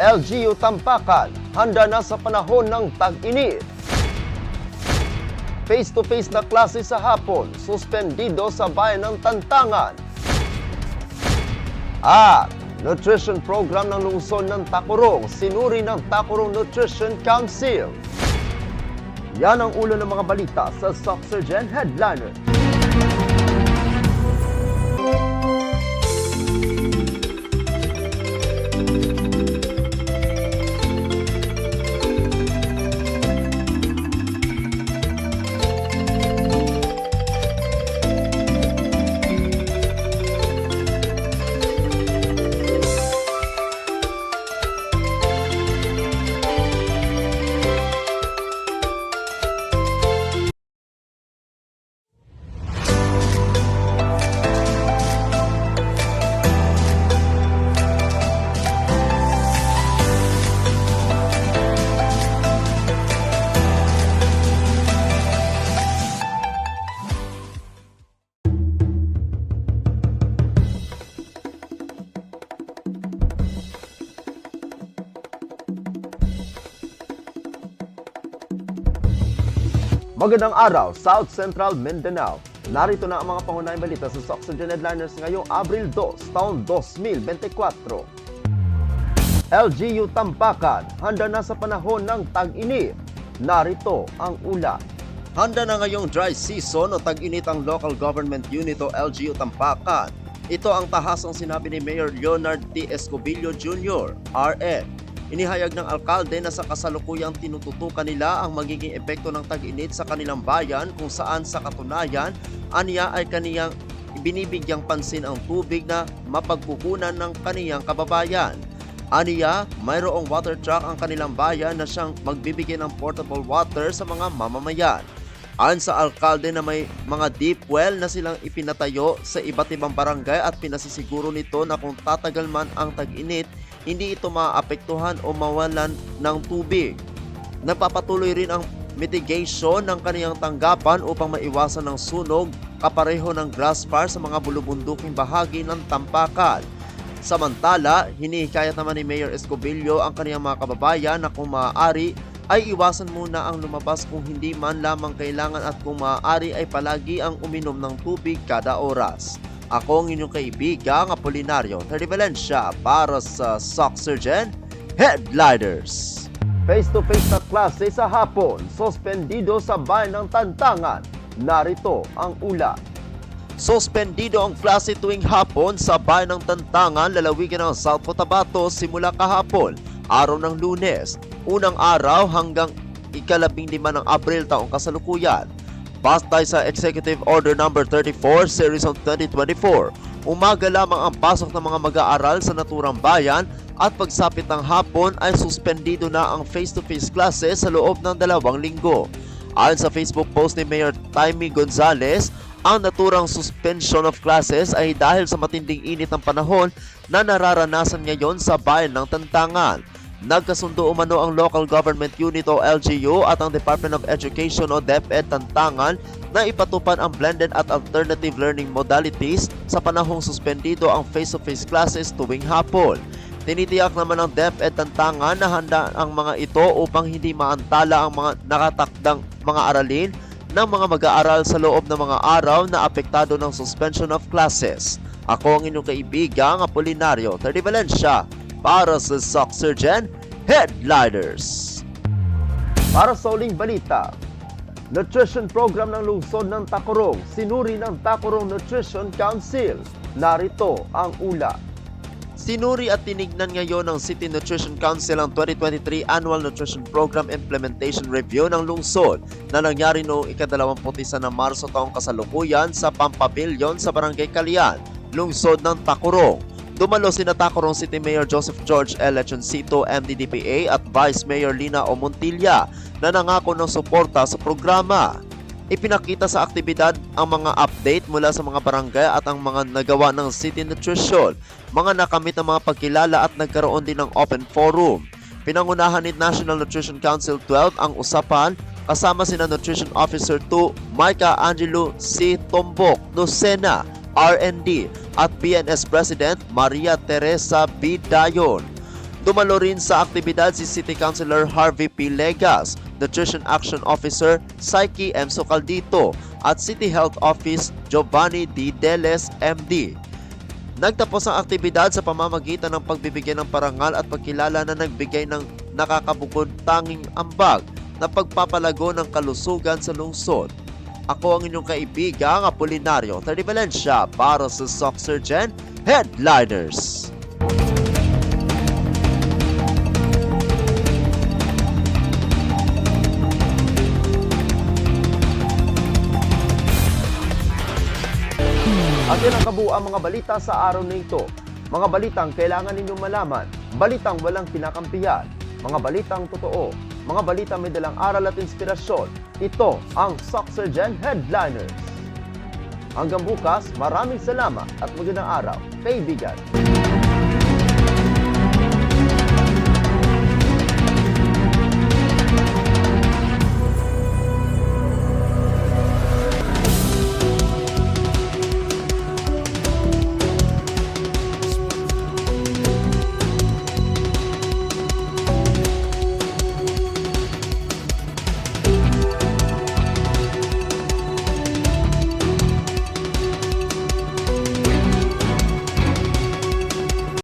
LGU Tampakan, handa na sa panahon ng tag-init. Face-to-face na klase sa hapon, suspendido sa bayan ng Tantangan. At nutrition program ng lungsod ng Tacorong, sinuri ng Tacorong Nutrition Council. Yan ang ulo ng mga balita sa Soxurgen Headliner. Magandang araw, South Central Mindanao. Narito na ang mga pangunahing balita sa Soxurgen Headliners ngayong Abril 2, taon 2024. LGU Tampakan, handa na sa panahon ng tag-init. Narito ang ulat. Handa na ngayong dry season o tag-init ang local government unit o LGU Tampakan. Ito ang tahasang sinabi ni Mayor Leonard T. Escobillo Jr., RN. Inihayag ng alkalde na sa kasalukuyang tinututukan nila ang magiging epekto ng tag-init sa kanilang bayan kung saan sa katunayan, aniya ay kaniyang binibigyang pansin ang tubig na mapagkukunan ng kaniyang kababayan. Aniya, mayroong water truck ang kanilang bayan na siyang magbibigay ng portable water sa mga mamamayan. Ayon sa alkalde na may mga deep well na silang ipinatayo sa iba't ibang barangay at pinasisiguro nito na kung tatagal man ang tag-init, hindi ito maapektuhan o mawalan ng tubig. Nagpapatuloy rin ang mitigation ng kaniyang tanggapan upang maiwasan ng sunog kapareho ng grass fire sa mga bulubunduking bahagi ng Tampakan. Samantala, hinihikayat naman ni Mayor Escobillo ang kaniyang mga kababayan na kung maaari ay iwasan muna ang lumabas kung hindi man lamang kailangan at kung maaari ay palagi ang uminom ng tubig kada oras. Ako ang inyong kaibigang Apolinario Valencia para sa Soxurgen Headliners. Face-to-face na klase sa hapon, suspendido sa bayan ng Tantangan. Narito ang ulat. Suspendido ang klase tuwing hapon sa bayan ng Tantangan, lalawigan ng South Cotabato simula kahapon, araw ng Lunes, unang araw hanggang ika-15 ng Abril taong kasalukuyan. Base sa Executive Order No. 34 Series of 2024, umaga lamang ang pasok ng mga mag-aaral sa naturang bayan at pagsapit ng hapon ay suspendido na ang face-to-face classes sa loob ng 2 linggo. Ayon sa Facebook post ni Mayor Taimee Gonzales, ang naturang suspension of classes ay dahil sa matinding init ng panahon na nararanasan ngayon sa bayan ng Tantangan. Nagkasundo umano ang Local Government Unit o LGU at ang Department of Education o DepEd Tantangan na ipatupad ang blended at alternative learning modalities sa panahong suspendido ang face-to-face classes tuwing hapon. Tinitiyak naman ng DepEd Tantangan na handa ang mga ito upang hindi maantala ang mga nakatakdang mga aralin ng mga mag-aaral sa loob ng mga araw na apektado ng suspension of classes. Ako ang inyong kaibigang Apolinario Valencia para sa Soxurgen Headliners. Para sa uling balita, nutrition program ng lungsod ng Tacorong, sinuri ng Tacorong Nutrition Council. Narito ang ulat. Sinuri at tinignan ngayon ng City Nutrition Council ang 2023 Annual Nutrition Program Implementation Review ng lungsod na nangyari noong ika-21 ng Marso taong kasalukuyan sa Pampapilyon sa Barangay Calian, lungsod ng Tacorong. Dumalo sina Tacorong City Mayor Joseph George L. Lechoncito, MDDPA at Vice Mayor Lina O. Montilla na nangako ng suporta sa programa. Ipinakita sa aktibidad ang mga update mula sa mga barangay at ang mga nagawa ng City Nutrition, mga nakamit ng mga pagkilala at nagkaroon din ng open forum. Pinangunahan ni National Nutrition Council 12 ang usapan kasama sina Nutrition Officer 2 Micah Angelo C. Tombok, Lucena, RND at PNS President Maria Teresa B. Dayon. Dumalo rin sa aktibidad si City Councilor Harvey P. Legas, Nutrition Action Officer Psyche M. Socaldito at City Health Office Giovanni D. Deles, MD. Nagtapos ang aktibidad sa pamamagitan ng pagbibigay ng parangal at pagkilala na nagbigay ng nakakabukod tanging ambag na pagpapalago ng kalusugan sa lungsod. Ako ang inyong kaibigang Apolinario Terry Valencia para sa Soxurgen Headliners. At yan ang kabuuan mga balita sa araw na ito. Mga balitang kailangan ninyong malaman, balitang walang kinakampihan, mga balitang totoo, mga balitang may dalang aral at inspirasyon. Ito ang Soxurgen Headliners. Hanggang bukas, maraming salamat at magandang araw, kaibigan.